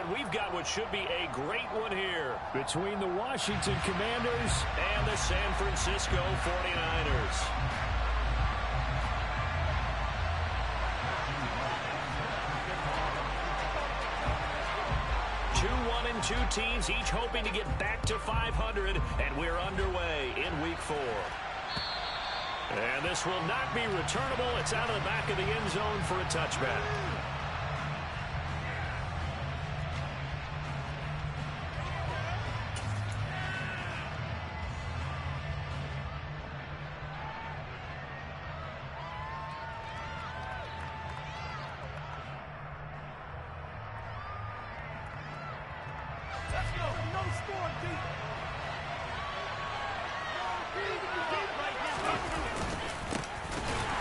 And we've got what should be a great one here between the Washington Commanders and the San Francisco 49ers. Two teams each hoping to get back to 500, and we're underway in Week 4. And this will not be returnable. It's out of the back of the end zone for a touchback.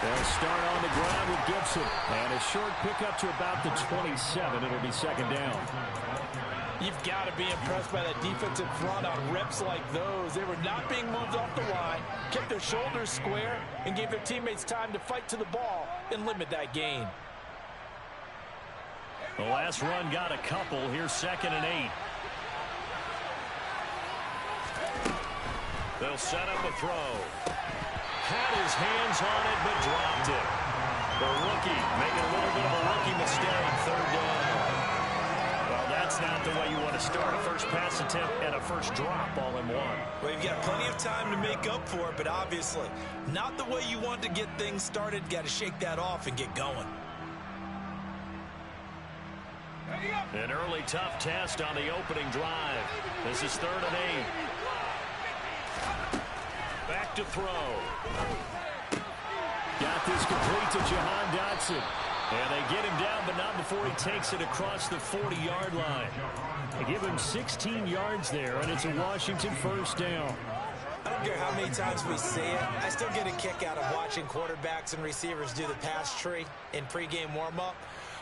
They'll start on the ground with Gibson. And a short pickup to about the 27. It'll be second down. You've got to be impressed by that defensive front on reps like those. They were not being moved off the line, kept their shoulders square, and gave their teammates time to fight to the ball and limit that gain. The last run got a couple. Here's 2nd and 8. They'll set up a throw. Had his hands on it, but dropped it. The rookie making a little bit of a rookie mistake. 3rd down. Well, that's not the way you want to start a first pass attempt and a first drop all in one. Well, you've got plenty of time to make up for it, but obviously not the way you want to get things started. Got to shake that off and get going. An early tough test on the opening drive. This is 3rd and 8. Back to throw. Got this complete to Jahan Dotson. And they get him down, but not before he takes it across the 40-yard line. They give him 16 yards there, and it's a Washington first down. I don't care how many times we see it. I still get a kick out of watching quarterbacks and receivers do the pass tree in pregame warm-up.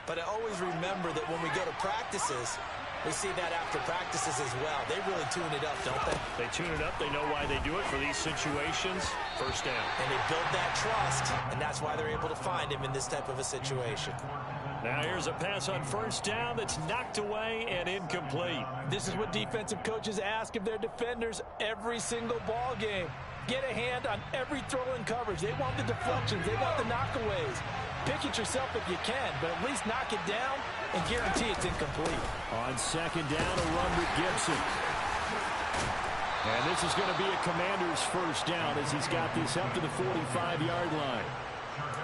But I always remember that when we go to practices, we see that after practices as well. They really tune it up, don't they? They tune it up. They know why they do it for these situations. First down. And they build that trust, and that's why they're able to find him in this type of a situation. Now here's a pass on first down that's knocked away and incomplete. This is what defensive coaches ask of their defenders every single ball game. Get a hand on every throw in coverage. They want the deflections. They want the knockaways. Pick it yourself if you can, but at least knock it down and guarantee it's incomplete. On second down, a run with Gibson. And this is going to be a Commander's first down as he's got this up to the 45-yard line.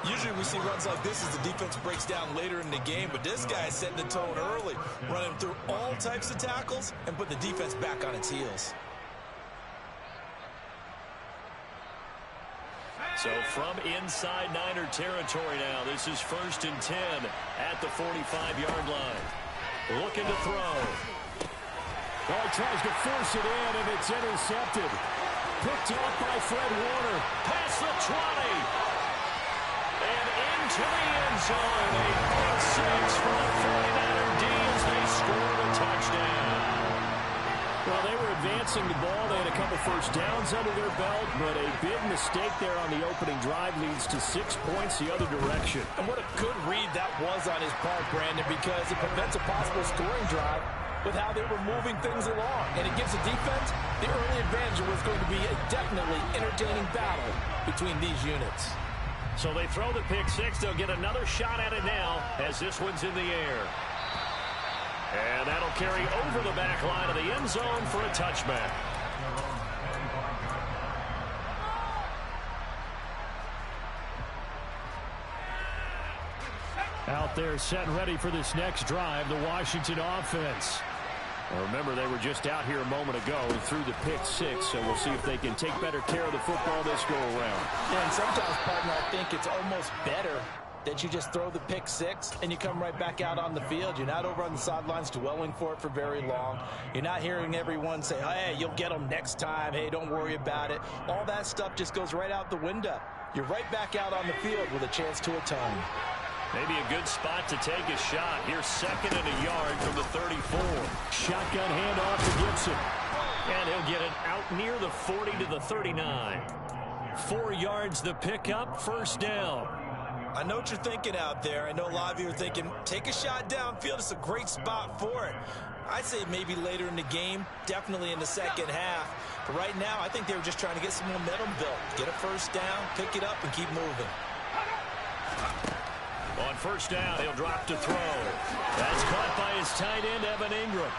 Usually we see runs like this as the defense breaks down later in the game, but this guy is setting the tone early, running through all types of tackles and put the defense back on its heels. So from inside Niner territory now, this is 1st and 10 at the 45-yard line. Looking to throw. Oh, he tries to force it in, and it's intercepted. Picked off by Fred Warner. Past the 20. And into the end zone. A pick six for the 49er D as they scored a touchdown. Well, they were advancing the ball. They had a couple first downs under their belt, but a big mistake there on the opening drive leads to 6 points the other direction. And what a good read that was on his part, Brandon, because it prevents a possible scoring drive with how they were moving things along. And it gives the defense the early advantage. Was going to be a definitely entertaining battle between these units. So they throw the pick six. They'll get another shot at it now as this one's in the air. And that'll carry over the back line of the end zone for a touchback. Out there set and ready for this next drive, the Washington offense. Well, remember, they were just out here a moment ago and threw the pick six, so we'll see if they can take better care of the football this go around. Yeah, and sometimes, partner, I think it's almost better that you just throw the pick six and you come right back out on the field. You're not over on the sidelines dwelling for it for very long. You're not hearing everyone say, hey, you'll get them next time. Hey, don't worry about it. All that stuff just goes right out the window. You're right back out on the field with a chance to atone. Maybe a good spot to take a shot. Here's 2nd and a yard from the 34. Shotgun handoff to Gibson. And he'll get it out near the 40 to the 39. 4 yards the pickup, first down. I know what you're thinking out there. I know a lot of you are thinking, take a shot downfield. It's a great spot for it. I'd say maybe later in the game, definitely in the second half. But right now, I think they were just trying to get some momentum built. Get a first down, pick it up, and keep moving. On first down, he'll drop to throw. That's caught by his tight end, Evan Ingram.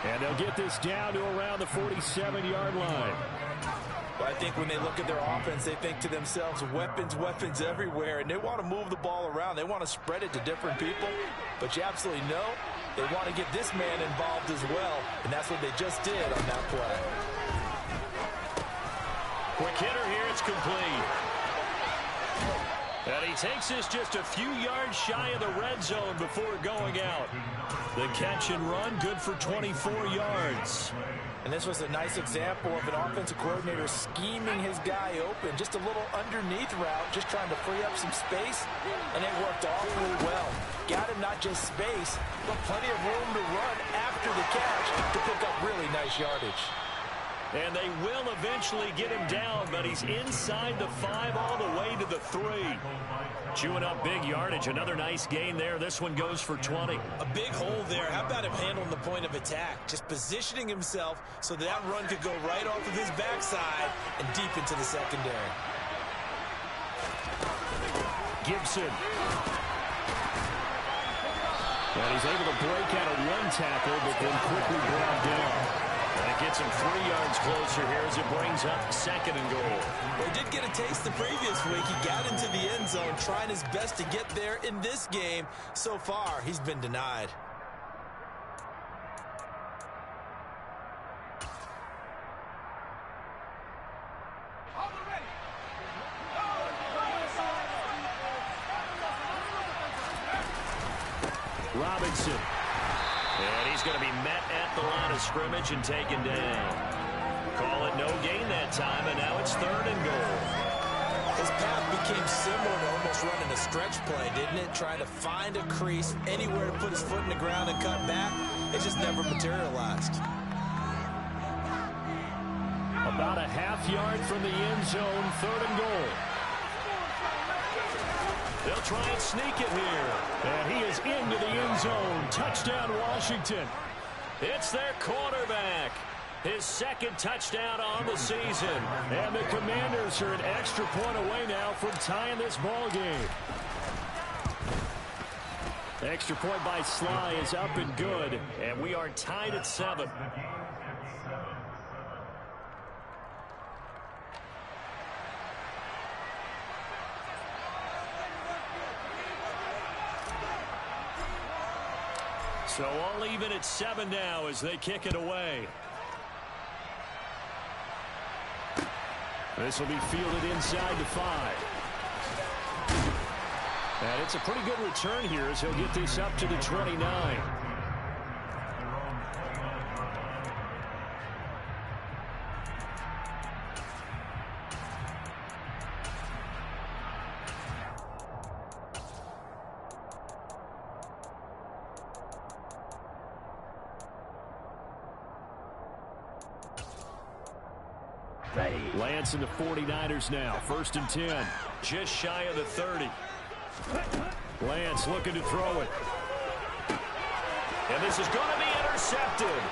And they'll get this down to around the 47-yard line. Well, I think when they look at their offense, they think to themselves, weapons, weapons everywhere, and they want to move the ball around. They want to spread it to different people, but you absolutely know they want to get this man involved as well, and that's what they just did on that play. Quick hitter here, it's complete. And he takes this just a few yards shy of the red zone before going out. The catch and run, good for 24 yards. And this was a nice example of an offensive coordinator scheming his guy open. Just a little underneath route, just trying to free up some space, and it worked awfully well. Got him not just space, but plenty of room to run after the catch to pick up really nice yardage. And they will eventually get him down, but he's inside the 5 all the way to the 3. Chewing up big yardage. Another nice gain there. This one goes for 20. A big hole there. How about him handling the point of attack? Just positioning himself so that run could go right off of his backside and deep into the secondary. Gibson. And he's able to break out of one tackle, but then quickly brought down. And it gets him 3 yards closer here as it brings up second and goal. Well, he did get a taste the previous week. He got into the end zone, trying his best to get there in this game. So far, he's been denied. Robinson. And he's going to be met at the line of scrimmage and taken down. Call it no gain that time, and now it's third and goal. His path became similar to almost running a stretch play, didn't it? Trying to find a crease, anywhere to put his foot in the ground and cut back. It just never materialized. About a half yard from the end zone, third and goal. They'll try and sneak it here. And he is into the end zone. Touchdown, Washington. It's their quarterback. His second touchdown on the season. And the Commanders are an extra point away now from tying this ball game. Extra point by Sly is up and good. And we are tied at 7. So all even at 7 now as they kick it away. This will be fielded inside the 5. And it's a pretty good return here as he'll get this up to the 29. Lance and the 49ers now. First and 10. Just shy of the 30. Lance looking to throw it. And this is going to be intercepted.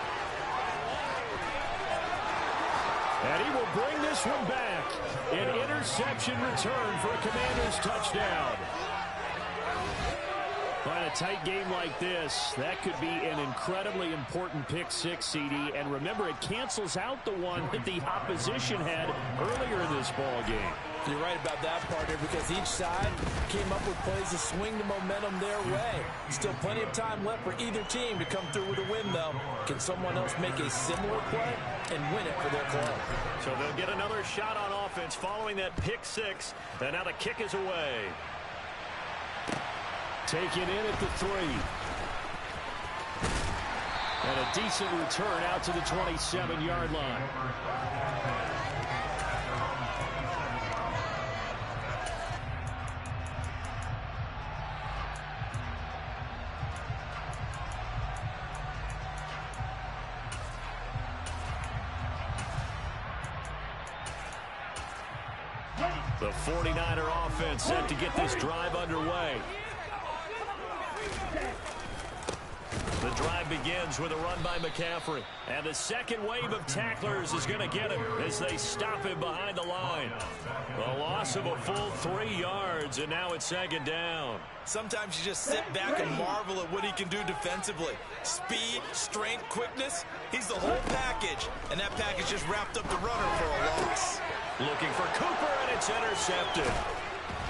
And he will bring this one back. An interception return for a Commanders touchdown. In a tight game like this, that could be an incredibly important pick six, CD. And remember, it cancels out the one that the opposition had earlier in this ball game. You're right about that, partner, because each side came up with plays to swing the momentum their way. Still plenty of time left for either team to come through with a win, though. Can someone else make a similar play and win it for their club? So they'll get another shot on offense following that pick six. And now the kick is away. Taken in at the 3. And a decent return out to the 27-yard line. The 49er offense set to get this drive underway. The drive begins with a run by McCaffrey. And the second wave of tacklers is going to get him as they stop him behind the line. A loss of a full 3 yards, and now it's second down. Sometimes you just sit back and marvel at what he can do defensively. Speed, strength, quickness. He's the whole package. And that package just wrapped up the runner for a loss. Looking for Cooper, and it's intercepted.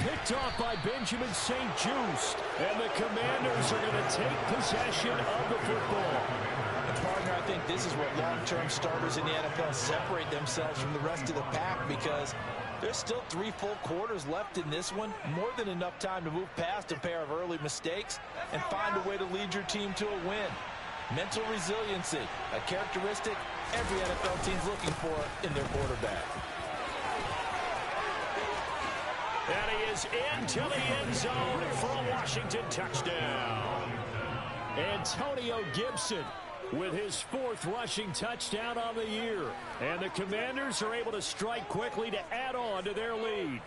Picked off by Benjamin St-Juste. And the Commanders are going to take possession of the football. And partner, I think this is what long-term starters in the NFL separate themselves from the rest of the pack, because there's still 3 full quarters left in this one. More than enough time to move past a pair of early mistakes and find a way to lead your team to a win. Mental resiliency, a characteristic every NFL team's looking for in their quarterback. And he is into the end zone for a Washington touchdown. Antonio Gibson with his 4th rushing touchdown on the year. And the Commanders are able to strike quickly to add on to their lead.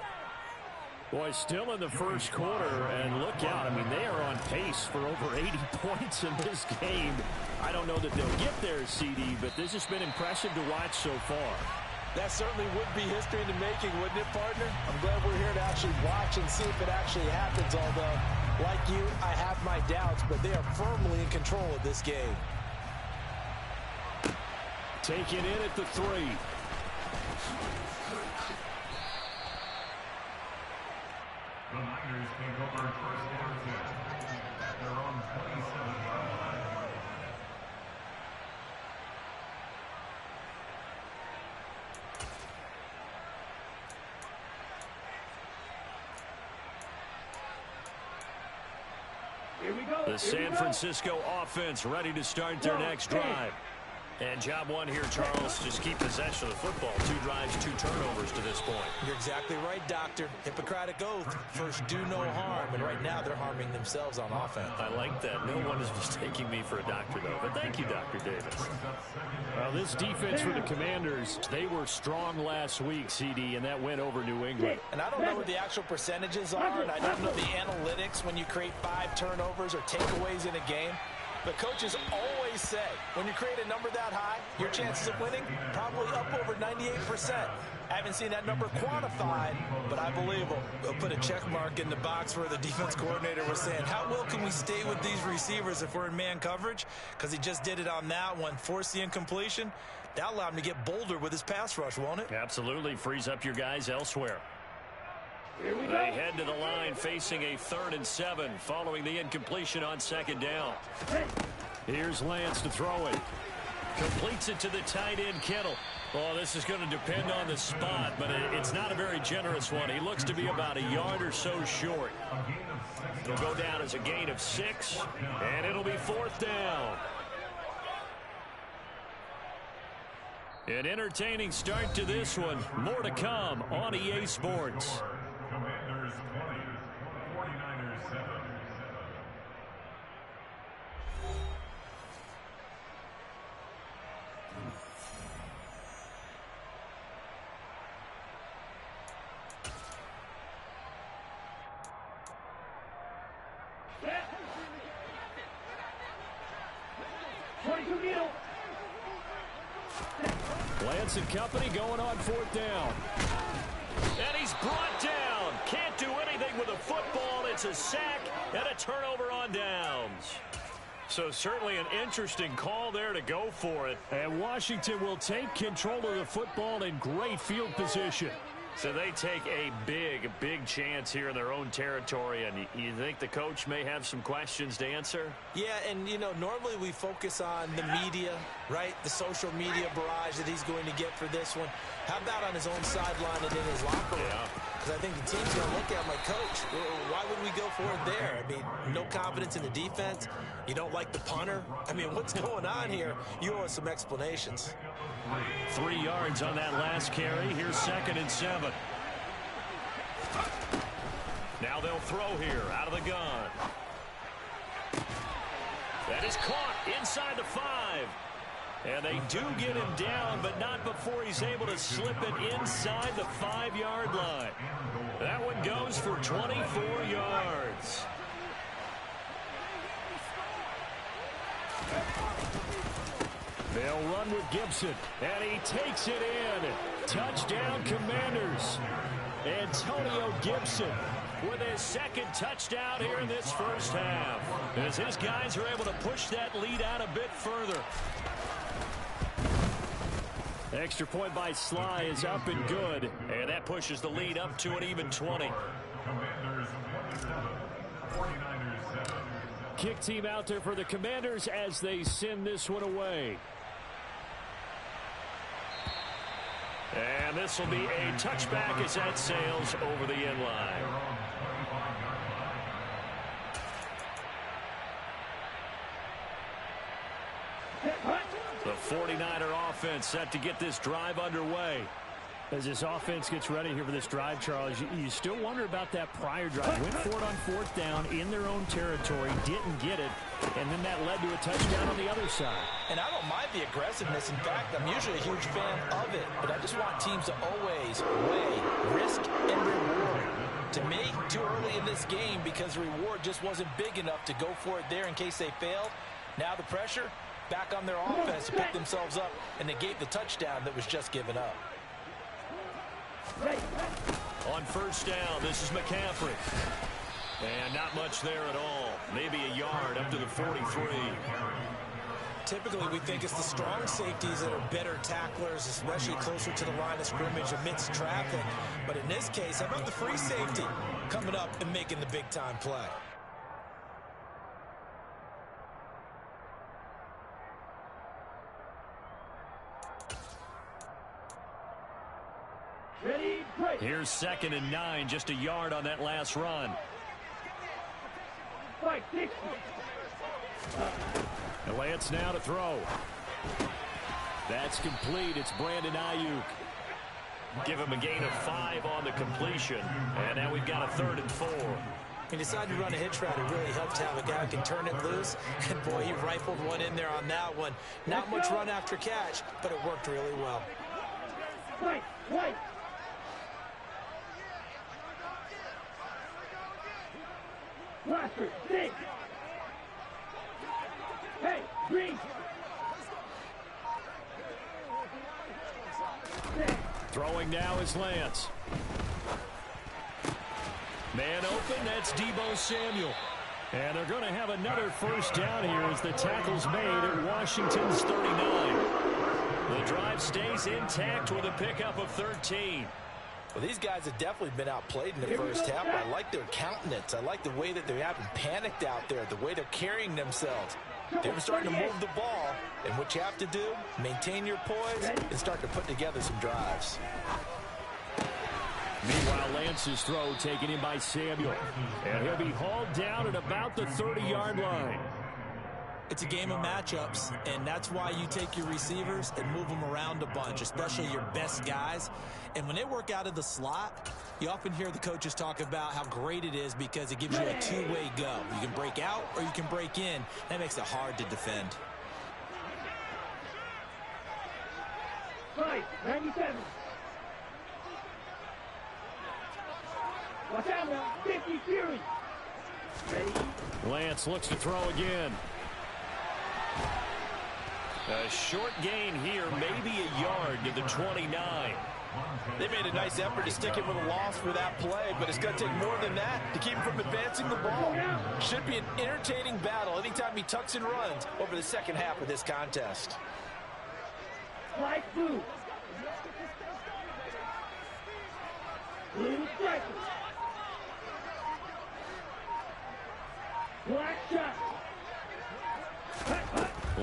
Boy, still in the first quarter, and look out. I mean, they are on pace for over 80 points in this game. I don't know that they'll get there, CD, but this has been impressive to watch so far. That certainly would be history in the making, wouldn't it, partner? I'm glad we're here to actually watch and see if it actually happens, although, like you, I have my doubts, but they are firmly in control of this game. Taken in at the 3. The Niners take over first down at their own 27-yard line. The San Francisco offense ready to start their next drive. And job one here, Charles, just keep possession of the football. 2 drives, 2 turnovers to this point. You're exactly right, Doctor. Hippocratic oath. First, do no harm. And right now, they're harming themselves on offense. I like that. No one is mistaking me for a doctor, though. But thank you, Dr. Davis. Well, this defense for the Commanders, they were strong last week, CD, and that went over New England. And I don't know what the actual percentages are, and I don't know the analytics when you create 5 turnovers or takeaways in a game. The coaches always say, when you create a number that high, your chances of winning probably up over 98%. I haven't seen that number quantified, but I believe we'll put a check mark in the box where the defense coordinator was saying, how well can we stay with these receivers if we're in man coverage? Because he just did it on that one, forced the incompletion. That allowed him to get bolder with his pass rush, won't it? Absolutely. Frees up your guys elsewhere. They head to the line facing a 3rd and 7 following the incompletion on 2nd down. Here's Lance to throw it. Completes it to the tight end, Kittle. Oh, this is going to depend on the spot, but it's not a very generous one. He looks to be about a yard or so short. It'll go down as a gain of 6, and it'll be 4th down. An entertaining start to this one. More to come on EA Sports. Commanders 20, 49ers 7. Lance and company going on 4th down. And he's brought down. Can't do anything with a football. It's a sack and a turnover on downs. So certainly an interesting call there to go for it. And Washington will take control of the football in great field position. So they take a big chance here in their own territory. And you think the coach may have some questions to answer? Yeah, and, you know, normally we focus on the media, right? The social media barrage that he's going to get for this one. How about on his own sideline and in his locker room? Because I think the team's going to look at him like, Coach, why would we go for it there? I mean, no confidence in the defense. You don't like the punter. I mean, what's going on here? You owe us some explanations. 3 yards on that last carry. Here's 2nd and 7. Now they'll throw here out of the gun. That is caught inside the 5. And they do get him down, but not before he's able to slip it inside the 5-yard line. That one goes for 24 yards. They'll run with Gibson, and he takes it in. Touchdown, Commanders. Antonio Gibson with his second touchdown here in this first half, as his guys are able to push that lead out a bit further. Extra point by Sly is up and good, and that pushes the lead up to an even 20. Commanders 27, 49ers 7. Kick team out there for the Commanders as they send this one away. And this will be a touchback as that sails over the end line. The 49er offense set to get this drive underway. As this offense gets ready here for this drive, Charles, you still wonder about that prior drive. Went for it on 4th down in their own territory, didn't get it, and then that led to a touchdown on the other side. And I don't mind the aggressiveness. In fact, I'm usually a huge fan of it, but I just want teams to always weigh risk and reward. To me, too early in this game because the reward just wasn't big enough to go for it there in case they failed. Now the pressure back on their offense to pick themselves up, and they gave the touchdown that was just given up. On 1st down, this is McCaffrey. And not much there at all. Maybe a yard up to the 43. Typically, we think it's the strong safeties that are better tacklers, especially closer to the line of scrimmage amidst traffic. But in this case, how about the free safety coming up and making the big-time play? Here's 2nd and 9, just a yard on that last run. Lance now to throw. That's complete. It's Brandon Ayuk. Give him a gain of 5 on the completion. And now we've got a 3rd and 4. He decided to run a hitch route. It really helped to have a guy who can turn it loose. And, boy, he rifled one in there on that one. Not much run after catch, but it worked really well. Hey, green. Throwing now is Lance. Man open, that's Deebo Samuel. And they're going to have another 1st down here as the tackle's made at Washington's 39. The drive stays intact with a pickup of 13. Well, these guys have definitely been outplayed in the first half. I like their countenance. I like the way that they haven't panicked out there, the way they're carrying themselves. They're starting to move the ball, and what you have to do, maintain your poise and start to put together some drives. Meanwhile, Lance's throw taken in by Samuel. And he'll be hauled down at about the 30-yard line. It's a game of matchups, and that's why you take your receivers and move them around a bunch, especially your best guys. And when they work out of the slot, you often hear the coaches talk about how great it is because it gives you a two-way go. You can break out or you can break in. That makes it hard to defend. 97. Watch out now, 50 Fury. Ready? Lance looks to throw again. A short gain here, maybe a yard to the 29. They made a nice effort to stick him with a loss for that play, but it's going to take more than that to keep him from advancing the ball. Should be an entertaining battle anytime he tucks and runs over the second half of this contest. Black blue. Blue striker. Black shot.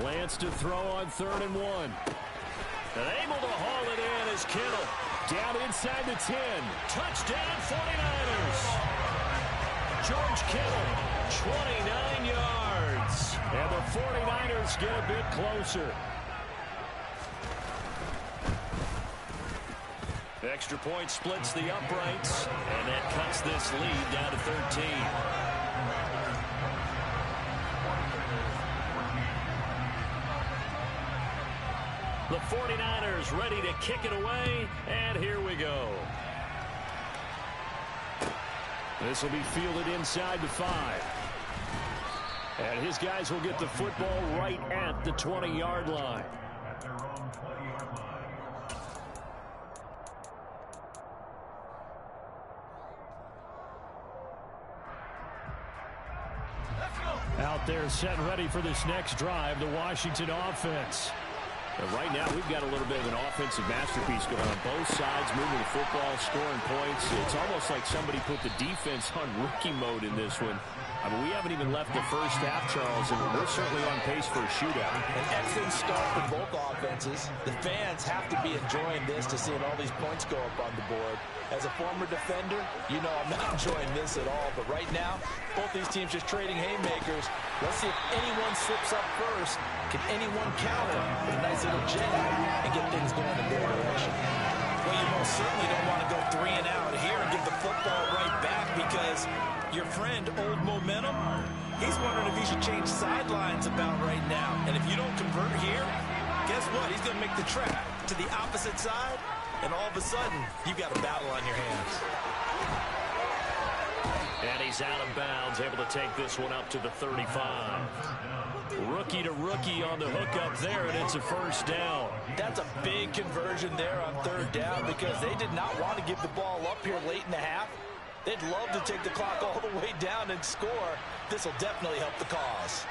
Lance to throw on 3rd and 1. And able to haul it in is Kittle. Down inside the 10. Touchdown 49ers. George Kittle, 29 yards. And the 49ers get a bit closer. Extra point splits the uprights, and that cuts this lead down to 13. The 49ers ready to kick it away, and here we go. This will be fielded inside the 5. And his guys will get the football right at the 20-yard line. At their own 20-yard line. Out there set and ready for this next drive, the Washington offense. And right now, we've got a little bit of an offensive masterpiece going on both sides, moving the football, scoring points. It's almost like somebody put the defense on rookie mode in this one. I mean, we haven't even left the first half, Charles, and we're certainly on pace for a shootout. An excellent start for both offenses. The fans have to be enjoying this to seeing all these points go up on the board. As a former defender, you know I'm not enjoying this at all. But right now, both these teams just trading haymakers. Let's see if anyone slips up first. Can anyone counter with a nice little jab and get things going in their direction? Well, you most certainly don't want to go 3 and out here and give the football right back, because your friend, Old Momentum, he's wondering if he should change sidelines about right now. And if you don't convert here, guess what? He's going to make the trek to the opposite side, and all of a sudden, you've got a battle on your hands. And he's out of bounds, able to take this one up to the 35. Rookie to rookie on the hook up there, and it's a first down. That's a big conversion there on 3rd down, because they did not want to give the ball up here late in the half. They'd love to take the clock all the way down and score. This will definitely help the cause.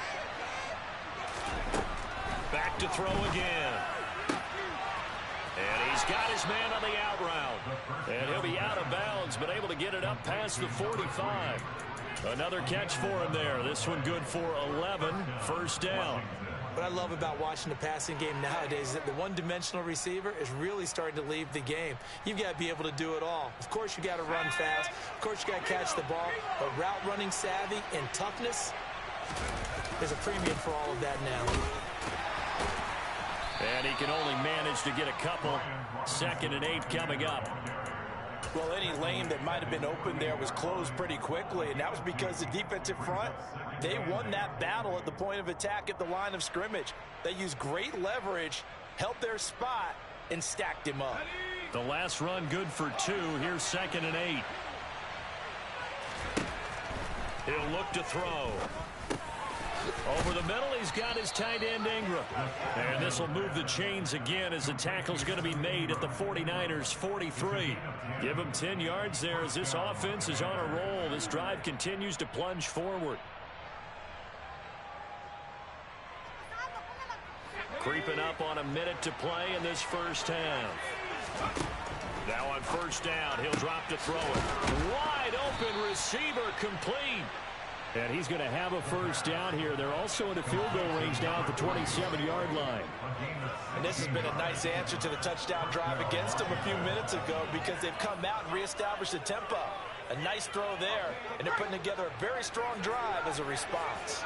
Back to throw again. And he's got his man on the out route. And he'll be out of bounds, but able to get it up past the 45. Another catch for him there. This one good for 11. First down. What I love about watching the passing game nowadays is that the one-dimensional receiver is really starting to leave the game. You've got to be able to do it all. Of course, you got to run fast. Of course, you got to catch the ball. But route running savvy and toughness, there's a premium for all of that now. And he can only manage to get a couple. 2nd and 8 coming up. Well, any lane that might have been open there was closed pretty quickly, and that was because the defensive front, they won that battle at the point of attack at the line of scrimmage. They used great leverage, held their spot, and stacked him up. The last run good for 2. Here's 2nd and 8. He'll look to throw. Over the middle, he's got his tight end Ingram. And this will move the chains again as the tackle's going to be made at the 49ers 43. Give him 10 yards there as this offense is on a roll. This drive continues to plunge forward. Creeping up on a minute to play in this first half. Now on first down, he'll drop to throw it. Wide open receiver, complete. And he's going to have a first down here. They're also in a field goal range now at the 27-yard line. And this has been a nice answer to the touchdown drive against them a few minutes ago, because they've come out and reestablished the tempo. A nice throw there, and they're putting together a very strong drive as a response.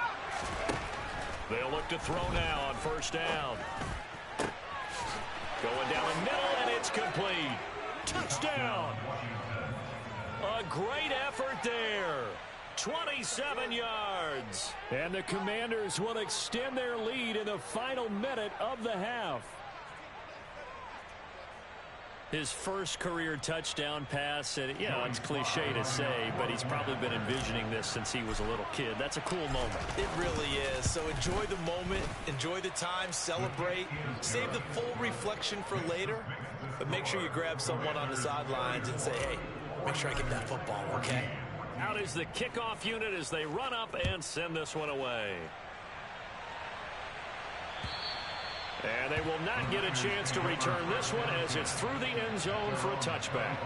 They'll look to throw now on first down. Going down the middle, and it's complete. Touchdown. A great effort there. 27 yards. And the Commanders will extend their lead in the final minute of the half. His first career touchdown pass, and yeah, it's cliche to say, but he's probably been envisioning this since he was a little kid. That's a cool moment. It really is. So enjoy the moment, enjoy the time, celebrate, save the full reflection for later, but make sure you grab someone on the sidelines and say, hey, make sure I get that football, okay? Out is the kickoff unit as they run up and send this one away. And they will not get a chance to return this one as it's through the end zone for a touchback.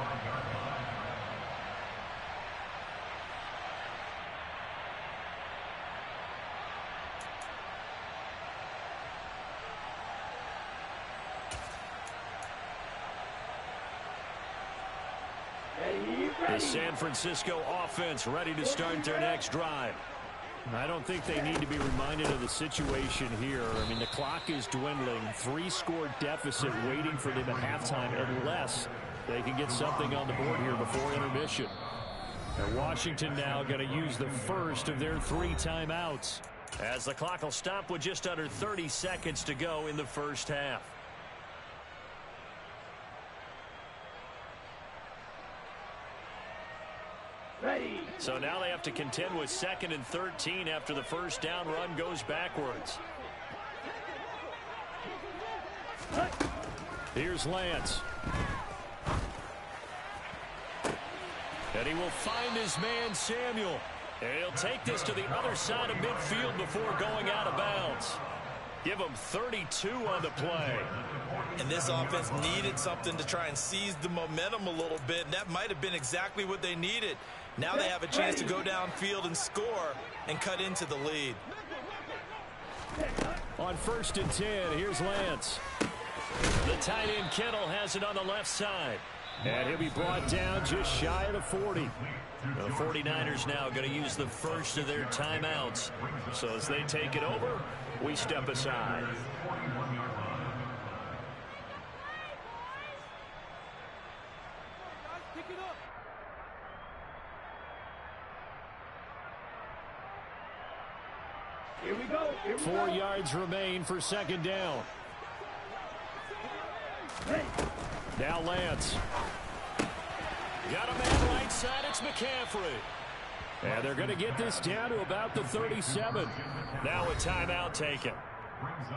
The San Francisco offense ready to start their next drive. I don't think they need to be reminded of the situation here. I mean, the clock is dwindling. 3-score deficit waiting for them at halftime unless they can get something on the board here before intermission. And Washington now going to use the first of their 3 timeouts. As the clock will stop with just under 30 seconds to go in the first half. Ready. So now they have to contend with 2nd and 13 after the first down run goes backwards. Here's Lance. And he will find his man, Samuel. And he'll take this to the other side of midfield before going out of bounds. Give him 32 on the play. And this offense needed something to try and seize the momentum a little bit. And that might have been exactly what they needed. Now they have a chance to go downfield and score and cut into the lead. On 1st and 10, here's Lance. The tight end Kittle has it on the left side. And he'll be brought down just shy of the 40. The 49ers now going to use the first of their timeouts. So as they take it over, we step aside. Here we go. 4 yards remain for 2nd down. Ready. Now Lance. Got a man right side. It's McCaffrey. And they're going to get this down to about the 37. Now a timeout taken.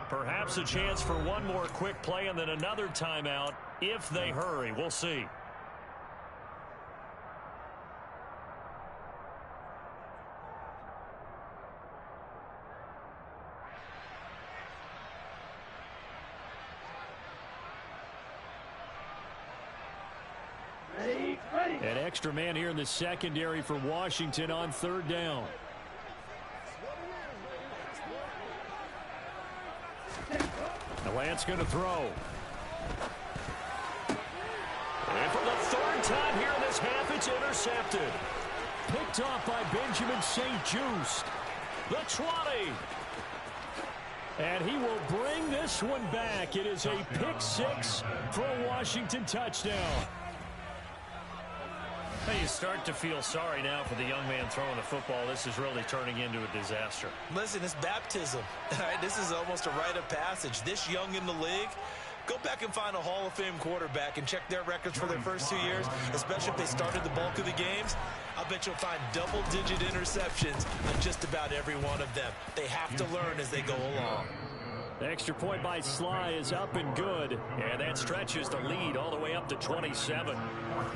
Perhaps a chance for one more quick play and then another timeout if they hurry. We'll see. Ready. Ready. An extra man here in the secondary for Washington on 3rd down. The Lance going to throw. And for the 3rd time here in this half, it's intercepted. Picked off by Benjamin St. Just. The 20. And he will bring this one back. It is a pick 6 for a Washington touchdown. Hey, you start to feel sorry now for the young man throwing the football. This is really turning into a disaster. Listen, it's baptism. All right, this is almost a rite of passage. This young in the league, go back and find a Hall of Fame quarterback and check their records for their first 2 years, especially if they started the bulk of the games. I'll bet you'll find double-digit interceptions on just about every one of them. They have to learn as they go along. The extra point by Sly is up and good. And that stretches the lead all the way up to 27.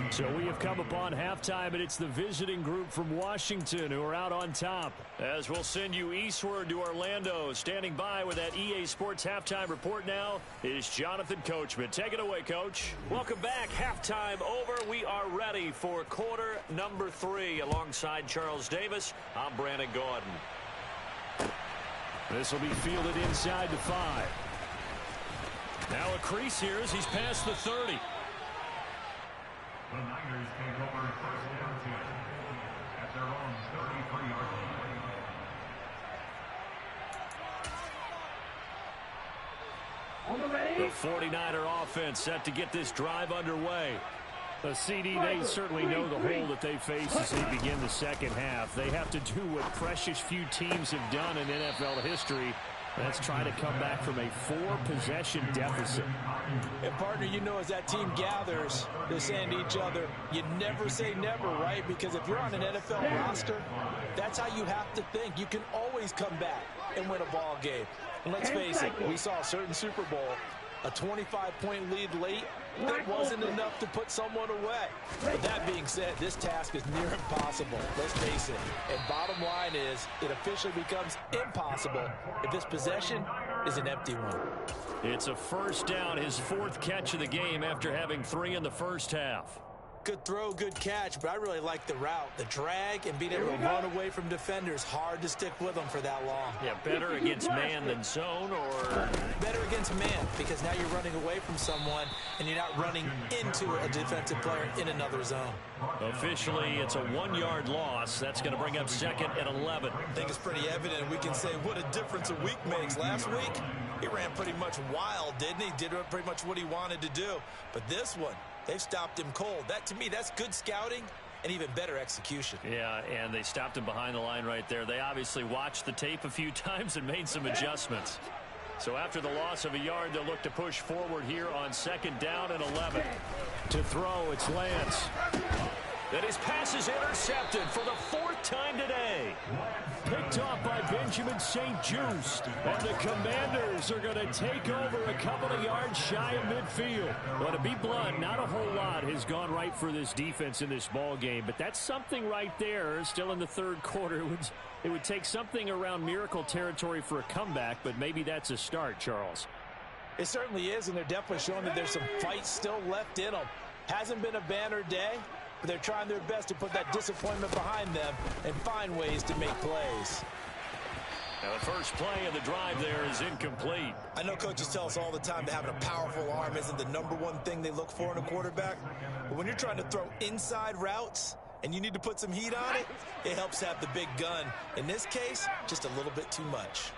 So we have come upon halftime, and it's the visiting group from Washington who are out on top. As we'll send you eastward to Orlando. Standing by with that EA Sports halftime report now is Jonathan Coachman. Take it away, Coach. Welcome back. Halftime over. We are ready for quarter number 3. Alongside Charles Davis, I'm Brandon Gordon. This will be fielded inside the 5. Now a crease here as he's past the 30. The Niners take over 1st down 10 at their own 33-yard line. On the ready. The 49er offense set to get this drive underway. The CD, they certainly know the hole that they face as they begin the second half. They have to do what precious few teams have done in NFL history. That's try to come back from a 4-possession deficit. And, partner, you know, as that team gathers, they're saying to each other, you never say never, right? Because if you're on an NFL roster, that's how you have to think. You can always come back and win a ball game. And let's face it, we saw a certain Super Bowl, a 25-point lead late, that wasn't enough to put someone away. But that being said, this task is near impossible. Let's face it. And bottom line is, it officially becomes impossible if this possession is an empty one. It's a 1st down, his 4th catch of the game after having 3 in the first half. Good throw, good catch, but I really like the route. The drag and being able to run away from defenders. Hard to stick with them for that long. Yeah, better against man than zone, or better against man, because now you're running away from someone and you're not running into a defensive player in another zone. Officially, it's a 1-yard loss. That's going to bring up 2nd and 11. I think it's pretty evident. We can say what a difference a week makes. Last week, he ran pretty much wild, didn't he? Did pretty much what he wanted to do. But this one, they've stopped him cold. That, to me, that's good scouting and even better execution. Yeah, and they stopped him behind the line right there. They obviously watched the tape a few times and made some adjustments. So after the loss of a yard, they'll look to push forward here on 2nd down and 11. To throw, it's Lance. And his pass is intercepted for the 4th time today. Picked off by Benjamin St-Juste. And the Commanders are going to take over a couple of yards shy of midfield. Well, to be blunt, not a whole lot has gone right for this defense in this ball game. But that's something right there. Still in the 3rd quarter. It would take something around miracle territory for a comeback. But maybe that's a start, Charles. It certainly is, and they're definitely showing that there's some fight still left in them. Hasn't been a banner day, but they're trying their best to put that disappointment behind them and find ways to make plays. Now the first play of the drive there is incomplete. I know coaches tell us all the time that having a powerful arm isn't the #1 thing they look for in a quarterback. But when you're trying to throw inside routes and you need to put some heat on it, it helps have the big gun. In this case, just a little bit too much.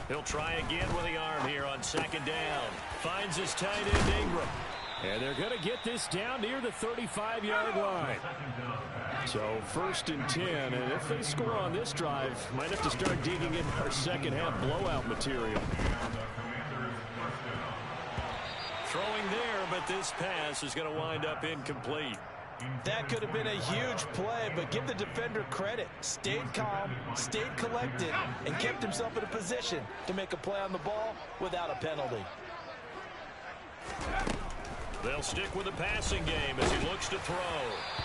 He'll try again with the arm here on 2nd down. Finds his tight end, Ingram. And they're going to get this down near the 35-yard line. So 1st and 10, and if they score on this drive, might have to start digging in our second-half blowout material. Throwing there, but this pass is going to wind up incomplete. That could have been a huge play, but give the defender credit. Stayed calm, stayed collected, and kept himself in a position to make a play on the ball without a penalty. They'll stick with the passing game as he looks to throw.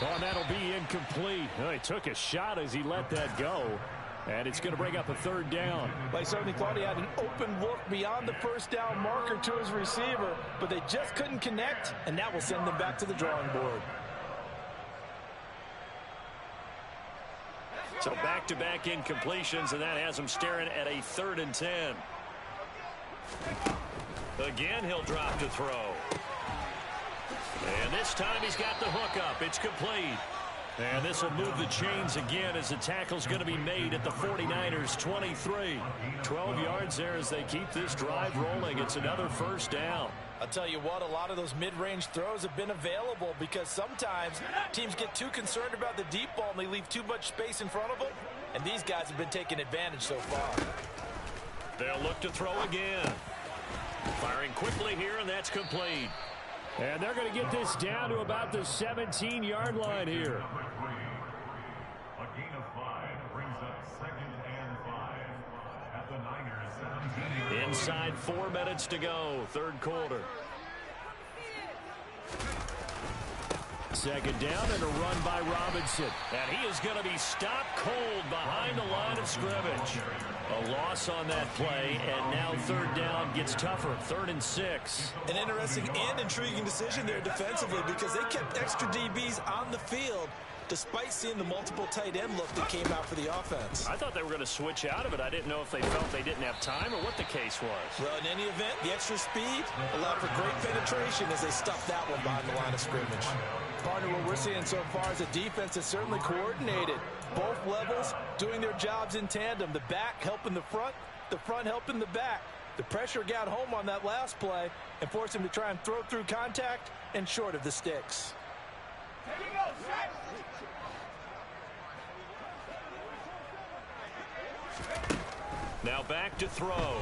Oh, and that'll be incomplete. Oh, he took a shot as he let that go. And it's going to bring up a 3rd down. Well, I certainly thought he had an open look beyond the 1st down marker to his receiver, but they just couldn't connect, and that will send them back to the drawing board. So back-to-back incompletions, and that has him staring at a 3rd and 10. Again, he'll drop to throw. And this time he's got the hook up. It's complete. And this will move the chains again as the tackle's going to be made at the 49ers 23. 12 yards there as they keep this drive rolling. It's another 1st down. I'll tell you what, a lot of those mid-range throws have been available because sometimes teams get too concerned about the deep ball and they leave too much space in front of them. And these guys have been taking advantage so far. They'll look to throw again. Firing quickly here, and that's complete. And they're going to get this down to about the 17-yard line here. A gain of 5 brings up 2nd and 5 at the Niners 17. Inside 4 minutes to go, 3rd quarter. 2nd down and a run by Robinson. And he is going to be stopped cold behind the line of scrimmage. A loss on that play, and now 3rd down gets tougher, 3rd and 6. An interesting and intriguing decision there defensively because they kept extra DBs on the field despite seeing the multiple tight end look that came out for the offense. I thought they were going to switch out of it. I didn't know if they felt they didn't have time or what the case was. Well, in any event, the extra speed allowed for great penetration as they stuffed that one behind the line of scrimmage. Partner, what we're seeing so far is a defense that's certainly coordinated. Both levels doing their jobs in tandem. The back helping the front helping the back. The pressure got home on that last play and forced him to try and throw through contact and short of the sticks. Now back to throw.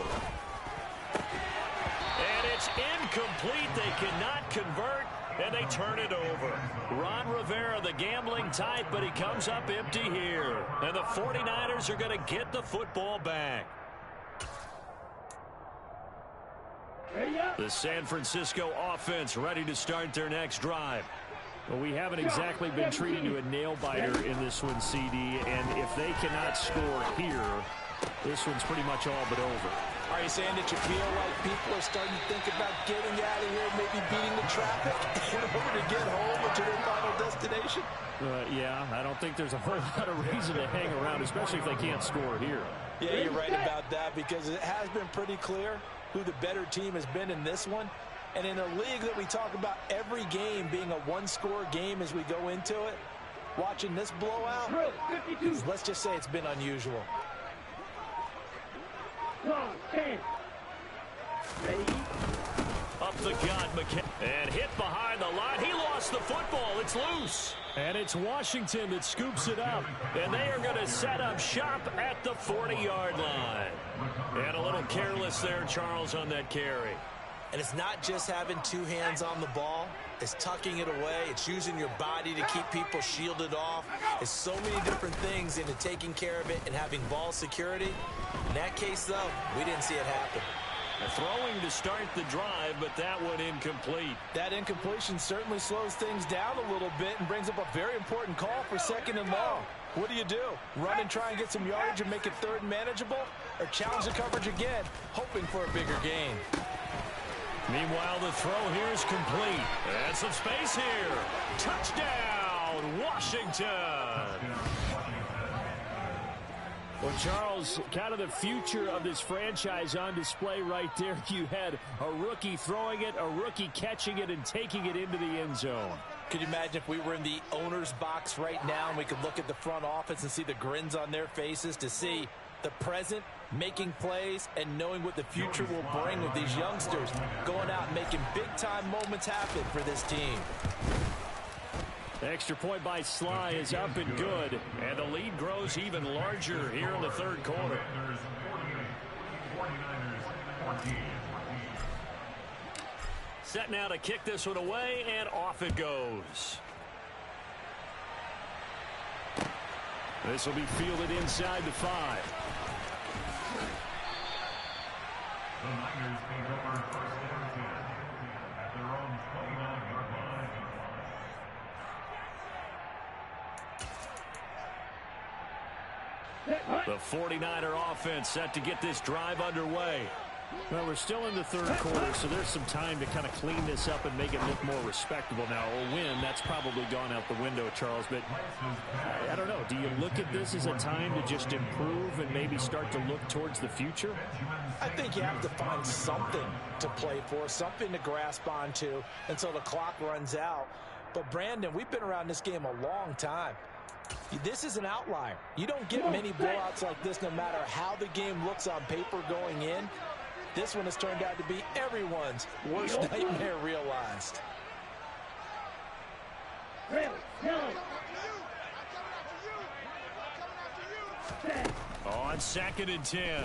And it's incomplete. They cannot convert, and they turn it over. Ron Rivera, the gambling type, but he comes up empty here. And the 49ers are going to get the football back. The San Francisco offense ready to start their next drive. Well, we haven't exactly been treated to a nail-biter in this one, CD, and if they cannot score here, this one's pretty much all but over. Are you saying that you feel like people are starting to think about getting out of here, maybe beating the traffic in order to get home or to their final destination? Yeah, I don't think there's a whole lot of reason to hang around, especially if they can't score here. Yeah, you're right about that because it has been pretty clear who the better team has been in this one. And in a league that we talk about every game being a one-score game as we go into it, watching this blowout, let's just say it's been unusual. Up the gut, and hit behind the line. He lost the football. It's loose. And it's Washington that scoops it up. And they are going to set up shop at the 40-yard line. And a little careless there, Charles, on that carry. And it's not just having two hands on the ball. It's tucking it away. It's using your body to keep people shielded off. It's so many different things into taking care of it and having ball security. In that case, though, we didn't see it happen. Throwing to start the drive, but that one incomplete. That incompletion certainly slows things down a little bit and brings up a very important call for 2nd and long. What do you do? Run and try and get some yardage and make it 3rd and manageable? Or challenge the coverage again, hoping for a bigger gain? Meanwhile, the throw here is complete. And some space here. Touchdown, Washington. Well, Charles, kind of the future of this franchise on display right there. You had a rookie throwing it, a rookie catching it, and taking it into the end zone. Could you imagine if we were in the owner's box right now and we could look at the front office and see the grins on their faces, to see the present making plays and knowing what the future will bring with these youngsters going out and making big-time moments happen for this team. The extra point by Sly is up and good, and the lead grows even larger here in the 3rd quarter. Set now to kick this one away, and off it goes. This will be fielded inside the 5. The Niners take over 1st and 10 at their own 29-yard line. The 49er offense set to get this drive underway. Well, we're still in the 3rd quarter, so there's some time to kind of clean this up and make it look more respectable. Now, a win, that's probably gone out the window, Charles, but I don't know. Do you look at this as a time to just improve and maybe start to look towards the future? I think you have to find something to play for, something to grasp onto until the clock runs out. But, Brandon, we've been around this game a long time. This is an outlier. You don't get many blowouts like this no matter how the game looks on paper going in. This one has turned out to be everyone's worst nightmare realized. On 2nd and 10,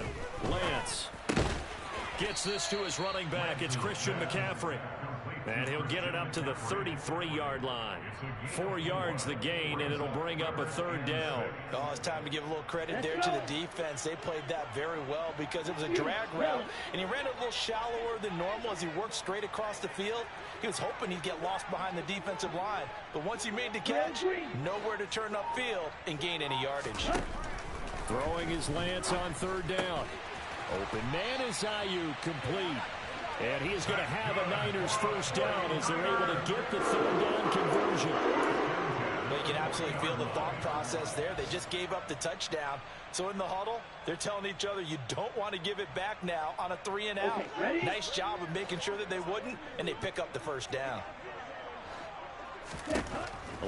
Lance gets this to his running back. It's Christian McCaffrey. And he'll get it up to the 33-yard line. 4 yards the gain, and it'll bring up a 3rd down. Oh, it's time to give a little credit there to the defense. They played that very well because it was a drag route, and he ran a little shallower than normal as he worked straight across the field. He was hoping he'd get lost behind the defensive line, but once he made the catch, nowhere to turn upfield and gain any yardage. Throwing is Lance on 3rd down. Open man is Ayuk, complete. And he is going to have a Niners 1st down as they're able to get the 3rd down conversion. Well, you can absolutely feel the thought process there. They just gave up the touchdown. So in the huddle, they're telling each other you don't want to give it back now on a 3 and out. Nice job of making sure that they wouldn't, and they pick up the 1st down.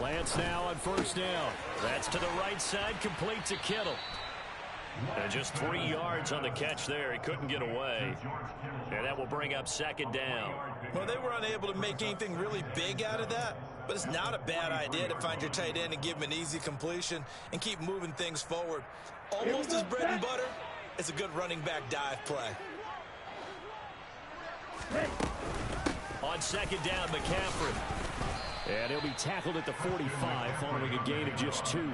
Lance now on 1st down. That's to the right side, complete to Kittle. And just 3 yards on the catch there. He couldn't get away. And that will bring up 2nd down. Well, they were unable to make anything really big out of that, but it's not a bad idea to find your tight end and give him an easy completion and keep moving things forward. Almost as bread and butter as a good running back dive play. On 2nd down, McCaffrey. And he'll be tackled at the 45 following a gain of just 2.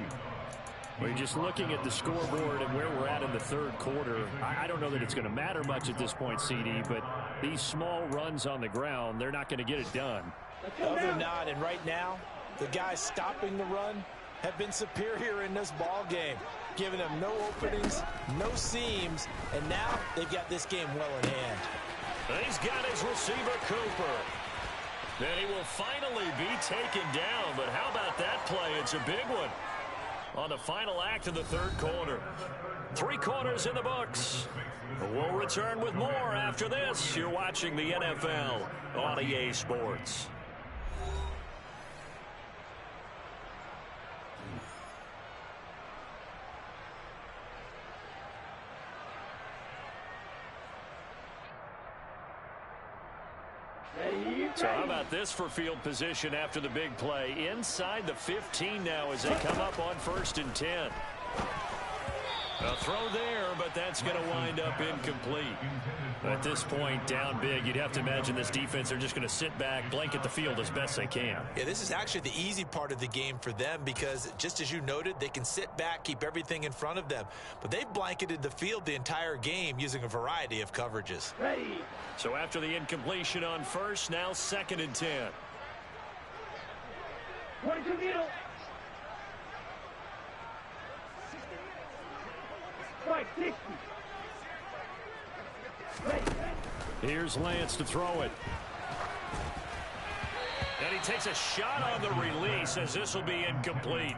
We're just looking at the scoreboard and where we're at in the 3rd quarter. I don't know that it's going to matter much at this point, CD, but these small runs on the ground, they're not going to get it done. No, they're not, and right now, the guys stopping the run have been superior in this ball game, giving them no openings, no seams, and now they've got this game well in hand. He's got his receiver, Cooper. Then he will finally be taken down, but how about that play? It's a big one. On the final act of the 3rd quarter. 3 quarters in the books. We'll return with more after this. You're watching the NFL on EA Sports. So how about this for field position after the big play? Inside the 15 now as they come up on 1st and 10. A throw there, but that's going to wind up incomplete. At this point, down big, you'd have to imagine this defense are just going to sit back, blanket the field as best they can. Yeah, this is actually the easy part of the game for them because, just as you noted, they can sit back, keep everything in front of them. But they've blanketed the field the entire game using a variety of coverages. Ready. So after the incompletion on first, now 2nd and 10. 22 middle. Strike 60. Ready. Here's Lance to throw it. And he takes a shot on the release as this will be incomplete.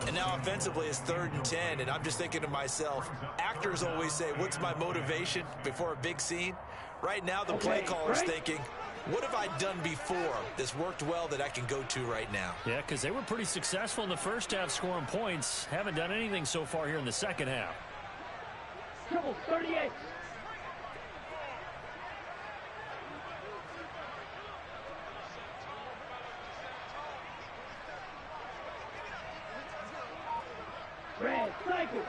And now offensively it's 3rd and 10, and I'm just thinking to myself, actors always say, what's my motivation before a big scene? Right now the play caller's thinking, what have I done before that's worked well that I can go to right now? Yeah, because they were pretty successful in the first half scoring points. Haven't done anything so far here in the second half. Triple 38. Red cycle.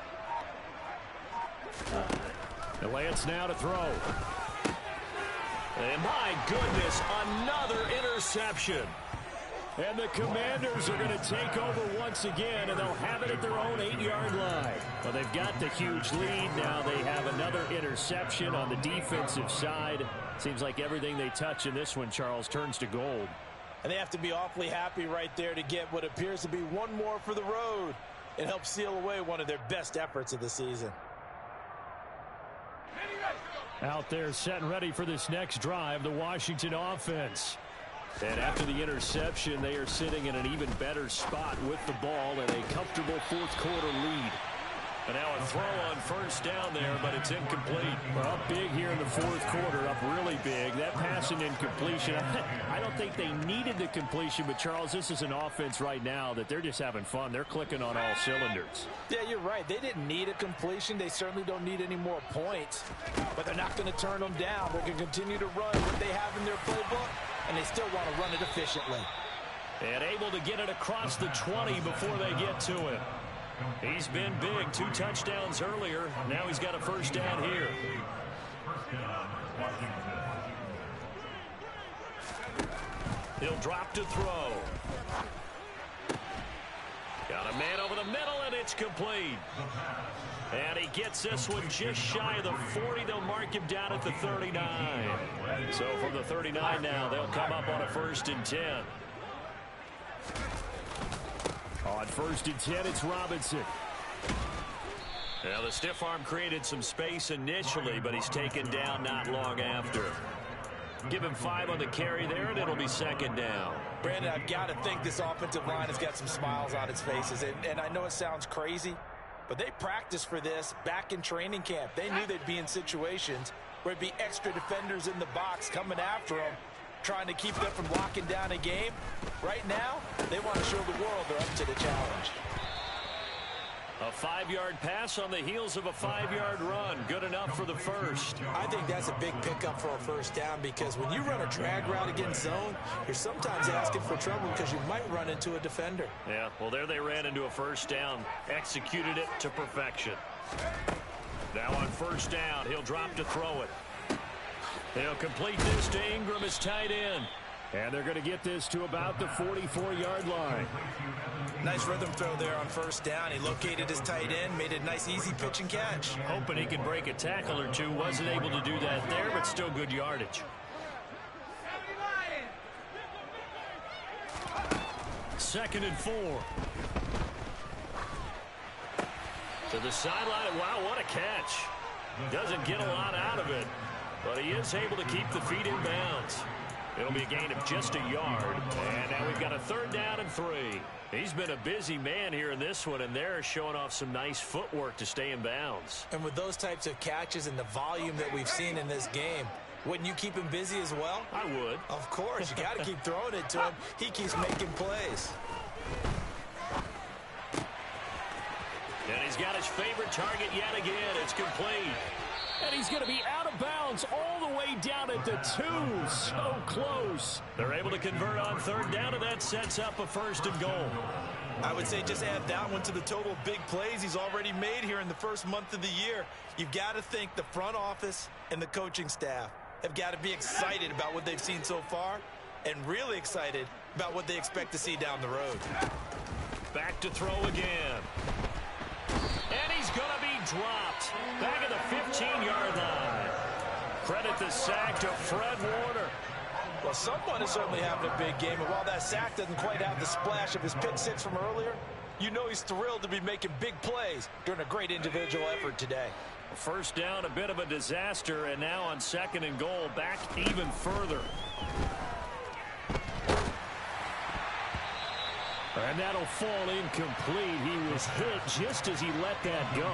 The Lance now to throw. And my goodness, another interception. And the Commanders are going to take over once again, and they'll have it at their own 8-yard line. Well, they've got the huge lead. Now they have another interception on the defensive side. Seems like everything they touch in this one, Charles, turns to gold. And they have to be awfully happy right there to get what appears to be one more for the road. It helps seal away one of their best efforts of the season. Out there set and ready for this next drive, the Washington offense. And after the interception, they are sitting in an even better spot with the ball and a comfortable fourth-quarter lead. And now a throw on first down there, but it's incomplete. Well, up big here in the fourth quarter, up really big. That pass and incompletion, I don't think they needed the completion, but, Charles, this is an offense right now that they're just having fun. They're clicking on all cylinders. Yeah, you're right. They didn't need a completion. They certainly don't need any more points, but they're not going to turn them down. They're going to continue to run what they have in their playbook, and they still want to run it efficiently. And able to get it across the 20 before they get to it. He's been big. 2 touchdowns earlier. Now he's got a first down here. He'll drop to throw. Got a man over the middle, and it's complete. And he gets this one just shy of the 40. They'll mark him down at the 39. So from the 39 now, they'll come up on a 1st and 10. On 1st and 10, it's Robinson. Now the stiff arm created some space initially, but he's taken down not long after. Give him 5 on the carry there, and it'll be 2nd down. Brandon, I've got to think this offensive line has got some smiles on its faces. And I know it sounds crazy, but they practiced for this back in training camp. They knew they'd be in situations where it'd be extra defenders in the box coming after them, trying to keep them from locking down a game. Right now, they want to show the world they're up to the challenge. A 5-yard pass on the heels of a 5-yard run. Good enough for the first. I think that's a big pickup for a first down because when you run a drag route against zone, you're sometimes asking for trouble because you might run into a defender. Yeah, well, there they ran into a first down. Executed it to perfection. Now on first down, he'll drop to throw it. He'll complete this to Ingram, his tight end. And they're going to get this to about the 44-yard line. Nice rhythm throw there on first down. He located his tight end, made a nice easy pitch and catch. Hoping he could break a tackle or two. Wasn't able to do that there, but still good yardage. 2nd and 4. To the sideline. Wow, what a catch. Doesn't get a lot out of it, but he is able to keep the feet in bounds. It'll be a gain of just a yard. And now we've got a 3rd down and 3. He's been a busy man here in this one, and they're showing off some nice footwork to stay in bounds. And with those types of catches and the volume that we've seen in this game, wouldn't you keep him busy as well? I would. Of course. You got to keep throwing it to him. He keeps making plays. And he's got his favorite target yet again. It's complete. And he's going to be out of bounds all the way down at the 2. So close. They're able to convert on 3rd down, and that sets up a 1st and goal. I would say just add that one to the total of big plays he's already made here in the first month of the year. You've got to think the front office and the coaching staff have got to be excited about what they've seen so far and really excited about what they expect to see down the road. Back to throw again. And he's going to be dropped. Back at the 15-yard line. Credit the sack to Fred Warner. Well, someone is certainly having a big game, and while that sack doesn't quite have the splash of his pick six from earlier, you know he's thrilled to be making big plays during a great individual effort today. First down, a bit of a disaster, and now on 2nd and goal, back even further. And that'll fall incomplete. He was hit just as he let that go.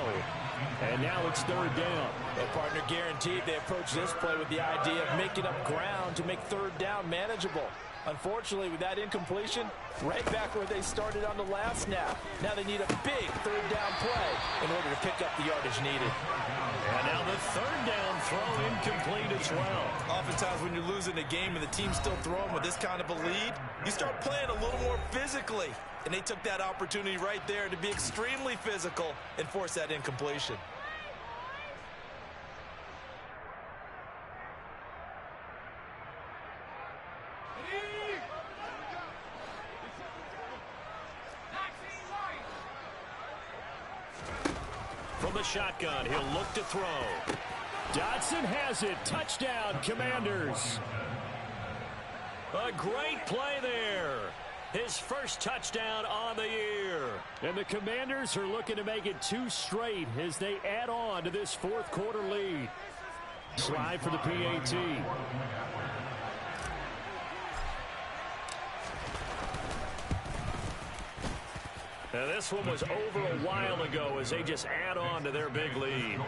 And now it's 3rd down. Well, partner, guaranteed they approach this play with the idea of making up ground to make 3rd down manageable. Unfortunately, with that incompletion, right back where they started on the last snap. Now they need a big 3rd down play in order to pick up the yardage needed. And now the 3rd down throw incomplete as well. Oftentimes when you're losing a game and the team's still throwing with this kind of a lead, you start playing a little more physically. And they took that opportunity right there to be extremely physical and force that incompletion. From the shotgun, he'll look to throw. Dotson has it. Touchdown, Commanders. A great play there. His first touchdown on the year. And the Commanders are looking to make it 2 straight as they add on to this 4th quarter lead. Slide for the PAT. Now this one was over a while ago as they just add on to their big lead.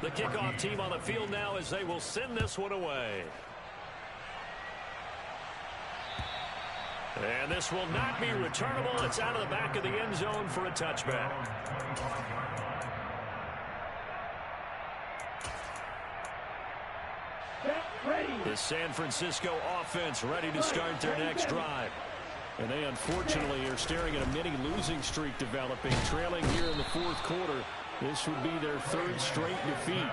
The kickoff team on the field now as they will send this one away. And this will not be returnable. It's out of the back of the end zone for a touchback. The San Francisco offense ready to start their next drive. And they unfortunately are staring at a mini losing streak developing, trailing here in the 4th quarter. This would be their 3rd straight defeat.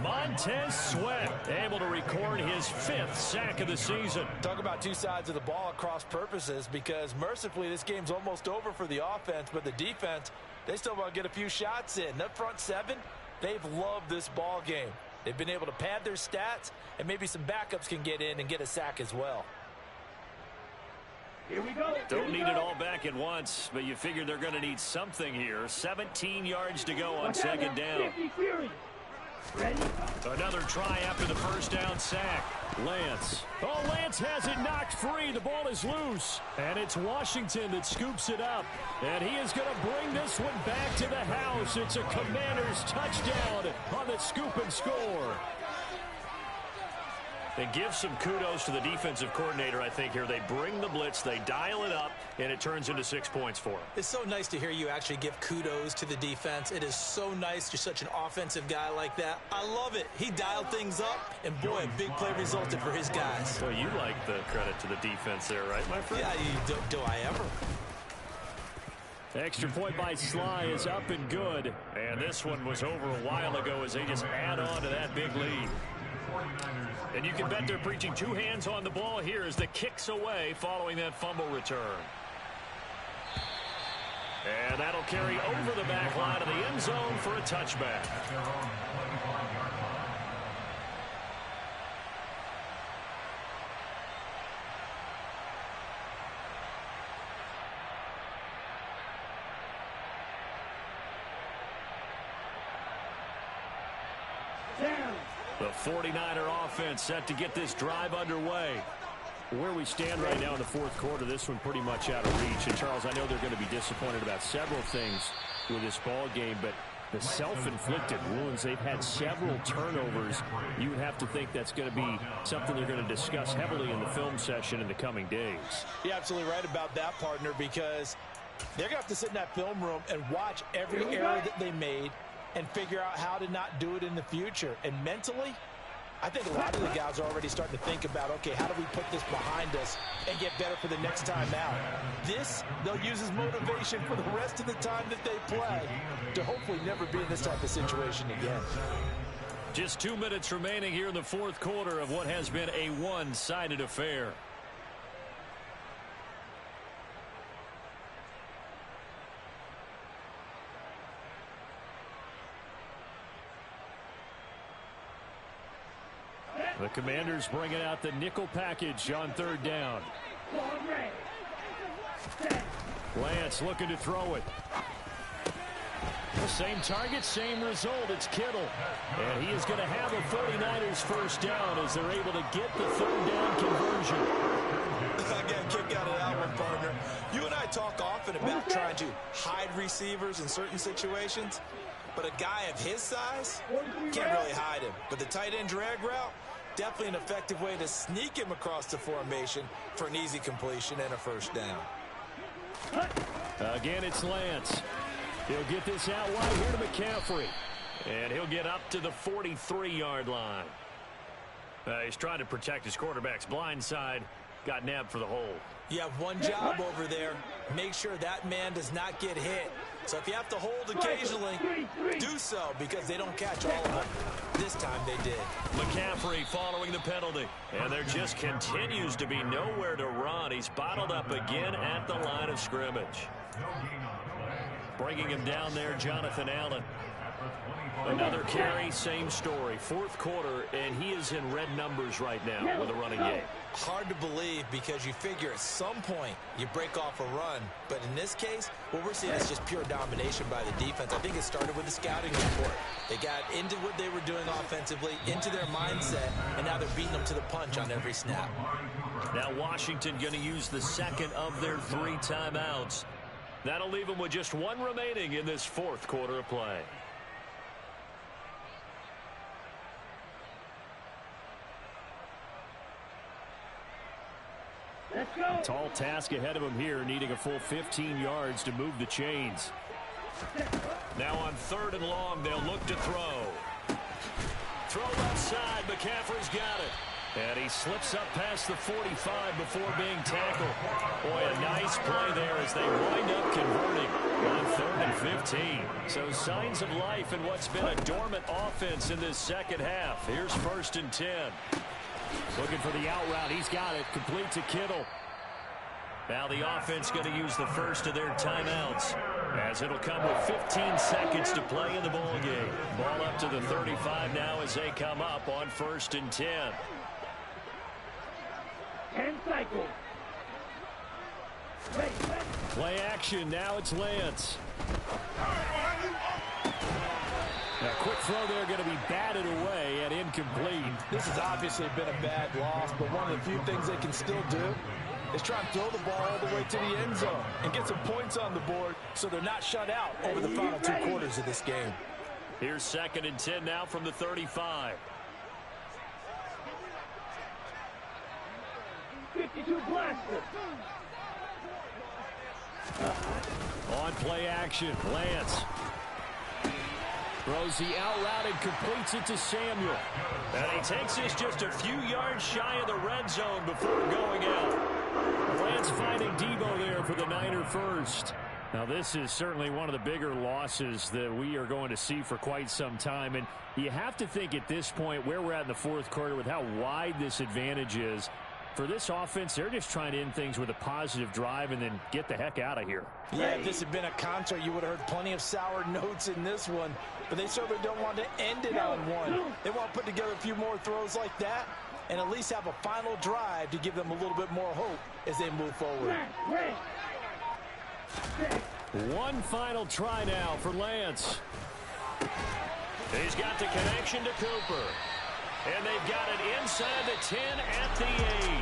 Montez Sweat able to record his 5th sack of the season. Talk about two sides of the ball at cross purposes, because mercifully this game's almost over for the offense, but the defense, they still want to get a few shots in. That front 7, they've loved this ball game. They've been able to pad their stats, and maybe some backups can get in and get a sack as well. Here we go. Don't need it all back at once, but you figure they're going to need something here. 17 yards to go on 2nd down. Ready? Another try after the first down sack. Lance. Oh, Lance has it knocked free. The ball is loose. And it's Washington that scoops it up. And he is going to bring this one back to the house. It's a Commanders touchdown on the scoop and score. And give some kudos to the defensive coordinator, I think, here. They bring the blitz, they dial it up, and it turns into 6 points for them. It's so nice to hear you actually give kudos to the defense. It is so nice. You're such an offensive guy like that. I love it. He dialed things up, and boy, a big play resulted for his guys. So you like the credit to the defense there, right, my friend? Yeah, do I ever? Extra point by Sly is up and good. And this one was over a while ago as they just add on to that big lead. And you can bet they're preaching 2 hands on the ball here as the kick's away following that fumble return. And that'll carry over the back line of the end zone for a touchback. The 49er offense set to get this drive underway. Where we stand right now in the 4th quarter, this one pretty much out of reach. And, Charles, I know they're going to be disappointed about several things with this ball game, but the self-inflicted wounds, they've had several turnovers. You would have to think that's going to be something they're going to discuss heavily in the film session in the coming days. You're absolutely right about that, partner, because they're going to have to sit in that film room and watch every error that they made and figure out how to not do it in the future. And mentally, I think a lot of the guys are already starting to think about, okay, how do we put this behind us and get better for the next time out? This, they'll use as motivation for the rest of the time that they play to hopefully never be in this type of situation again. Just 2 minutes remaining here in the fourth quarter of what has been a one-sided affair. The Commanders bringing out the nickel package on third down. Lance looking to throw it. Same target, same result. It's Kittle. And he is going to have a 49ers first down as they're able to get the third down conversion. I got a kick out of that one, partner. You and I talk often about trying to hide receivers in certain situations, but a guy of his size can't really hide him. But the tight end drag route, definitely an effective way to sneak him across the formation for an easy completion and a first down. Again, it's Lance. He'll get this out wide here to McCaffrey. And he'll get up to the 43-yard line. He's trying to protect his quarterback's blind side. Got nabbed for the hole. You have one job over there. Make sure that man does not get hit. So if you have to hold occasionally, do so because they don't catch all of them. This time they did. McCaffrey following the penalty. And there just continues to be nowhere to run. He's bottled up again at the line of scrimmage. Bringing him down there, Jonathan Allen. Another carry, same story. Fourth quarter, and he is in red numbers right now with a running game. Hard to believe because you figure at some point you break off a run. But in this case, what we're seeing is just pure domination by the defense. I think it started with the scouting report. They got into what they were doing offensively, into their mindset, and now they're beating them to the punch on every snap. Now Washington going to use the second of their 3 timeouts. That'll leave them with just one remaining in this fourth quarter of play. Let's go. Tall task ahead of him here, needing a full 15 yards to move the chains. Now on third and long, they'll look to throw. Throw left side, McCaffrey's got it. And he slips up past the 45 before being tackled. Boy, a nice play there as they wind up converting on third and 15. So signs of life in what's been a dormant offense in this second half. Here's first and 10. Looking for the out route. He's got it. Complete to Kittle. Now the offense going to use the first of their timeouts, as it'll come with 15 seconds to play in the ball game. Ball up to the 35 now as they come up on first and 10. 10 cycles. Play action. Now it's Lance. A quick throw there going to be batted away and incomplete. This has obviously been a bad loss, but one of the few things they can still do is try and throw the ball all the way to the end zone and get some points on the board so they're not shut out over the final 2 quarters of this game. Here's second and 10 now from the 35. 52 blaster. On play action, Lance throws the out route and completes it to Samuel. And he takes this just a few yards shy of the red zone before going out. Lance finding Debo there for the Niner first. Now this is certainly one of the bigger losses that we are going to see for quite some time. And you have to think at this point where we're at in the fourth quarter with how wide this advantage is. For this offense, they're just trying to end things with a positive drive and then get the heck out of here. Yeah, if this had been a concert, you would have heard plenty of sour notes in this one. But they certainly don't want to end it on one. They want to put together a few more throws like that and at least have a final drive to give them a little bit more hope as they move forward. One final try now for Lance. He's got the connection to Cooper. And they've got it inside the 10 at the 8.